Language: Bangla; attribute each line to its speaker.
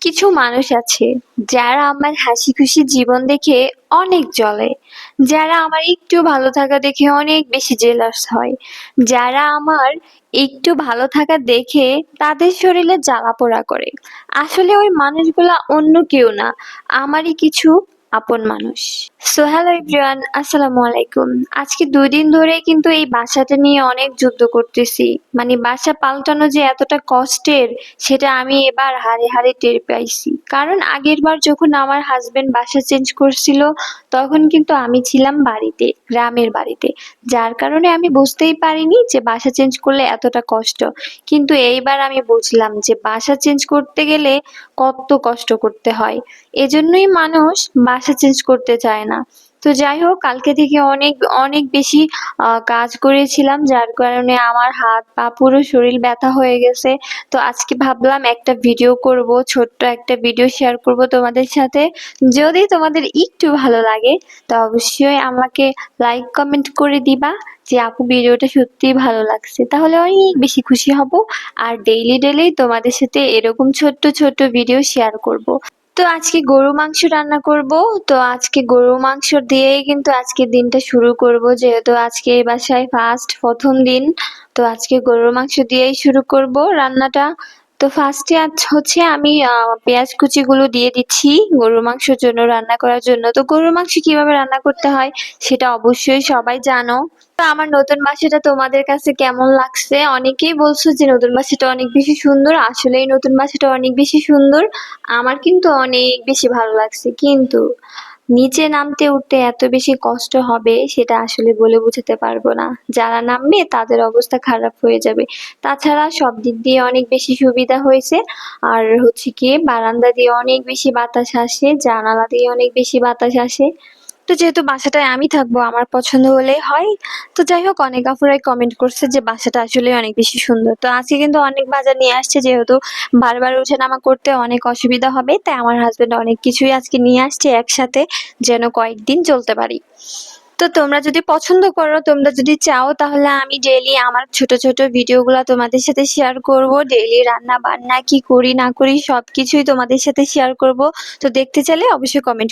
Speaker 1: কিছু মানুষ আছে যারা আমার হাসি খুশি জীবন দেখে অনেক জ্বলে, যারা আমার একটু ভালো থাকা দেখে অনেক বেশি জেলাস হয়, যারা আমার একটু ভালো থাকা দেখে তাদের শরীরে জ্বালাপোড়া করে। আসলে ওই মানুষগুলা অন্য কেউ না, আমারই কিছু আপন মানুষ। সো হ্যালো এভরিওয়ান, আসসালামু আলাইকুম। আজকে 2 দিন ধরে কিন্তু এই বাসাটা নিয়ে অনেক যুদ্ধ করতেছি। মানে বাসা পাল্টানো যে এতটা কষ্টের সেটা আমি এবার হাড়ে হাড়ে টের পাইছি। কারণ আগের বার যখন আমার হাজবেন্ড বাসা চেঞ্জ করছিল তখন কিন্তু আমি ছিলাম বাড়িতে, গ্রামের বাড়িতে। যার কারণে আমি বুঝতেই পারিনি যে বাসা চেঞ্জ করলে এতটা কষ্ট। কিন্তু এইবার আমি বুঝলাম যে বাসা চেঞ্জ করতে গেলে কত কষ্ট করতে হয়। এজন্যই মানুষ বাসা চেঞ্জ করতে চায় না। তো যাই হোক, কালকে থেকে অনেক অনেক বেশি কাজ করেছিলাম, যার কারণে আমার হাত পা পুরো শরীর ব্যথা হয়ে গেছে। তো আজকে ভাবলাম একটা ভিডিও করব, ছোট্ট একটা ভিডিও শেয়ার করব তোমাদের সাথে। যদি তোমাদের একটু ভালো লাগে তো অবশ্যই আমাকে লাইক কমেন্ট করে দিবা যে আপু ভিডিওটা সত্যিই ভালো লাগছে, তাহলে অনেক বেশি খুশি হব। আর ডেইলি ডেইলি তোমাদের সাথে এরকম ছোট্ট ছোট্ট ভিডিও শেয়ার করব। তো আজকে গরু মাংস রান্না করব। তো আজকে গরু মাংস দিয়েই কিন্তু আজকের দিনটা শুরু করব, যেহেতু আজকে এই বাসায় ফার্স্ট প্রথম দিন। তো আজকে গরুর মাংস দিয়েই শুরু করব রান্নাটা। তো ফার্স্টে আজ হচ্ছে আমি পেঁয়াজ কুচিগুলো দিয়ে দিচ্ছি গরুর মাংসের জন্য, রান্না করার জন্য। তো গরুর মাংস কিভাবে রান্না করতে হয় সেটা অবশ্যই সবাই জানো। তো আমার নতুন বাসাটা তোমাদের কাছে কেমন লাগছে? অনেকেই বলছো যে নতুন বাসাটা অনেক বেশি সুন্দর। আসলেই নতুন বাসাটা অনেক বেশি সুন্দর, আমার কিন্তু অনেক বেশি ভালো লাগছে। কিন্তু নিচে নামতে উঠতে এত বেশি কষ্ট হবে সেটা আসলে বলে বোঝাতে পারবো না। যারা নামবে তাদের অবস্থা খারাপ হয়ে যাবে। তাছাড়া সব দিক দিয়ে অনেক বেশি সুবিধা হয়েছে। আর হচ্ছে কি, বারান্দা দিয়ে অনেক বেশি বাতাস আসে, জানালা দিয়ে অনেক বেশি বাতাস আসে। তো যেহেতু বাসাটায় আমি থাকবো, আমার পছন্দ হলেই হয়। তো যাই হোক, অনেক আপুরাই কমেন্ট করছে যে বাসাটা আসলে অনেক বেশি সুন্দর। তো আজকে কিন্তু অনেক বাজার নিয়ে আসছে, যেহেতু বারবার ওঠানামা করতে অনেক অসুবিধা হবে, তাই আমার হাজবেন্ড অনেক কিছুই আজকে নিয়ে আসছে একসাথে, যেন কয়েকদিন চলতে পারি। তো তোমরা যদি পছন্দ করো, তোমরা যদি চাও, তাহলে আমি ডেইলি আমার ছোট ছোট ভিডিওগুলো তোমাদের সাথে শেয়ার করব। ডেইলি রান্না বান্না কি করি না করি সবকিছুই তোমাদের সাথে শেয়ার করব। তো দেখতে চাইলে অবশ্যই কমেন্ট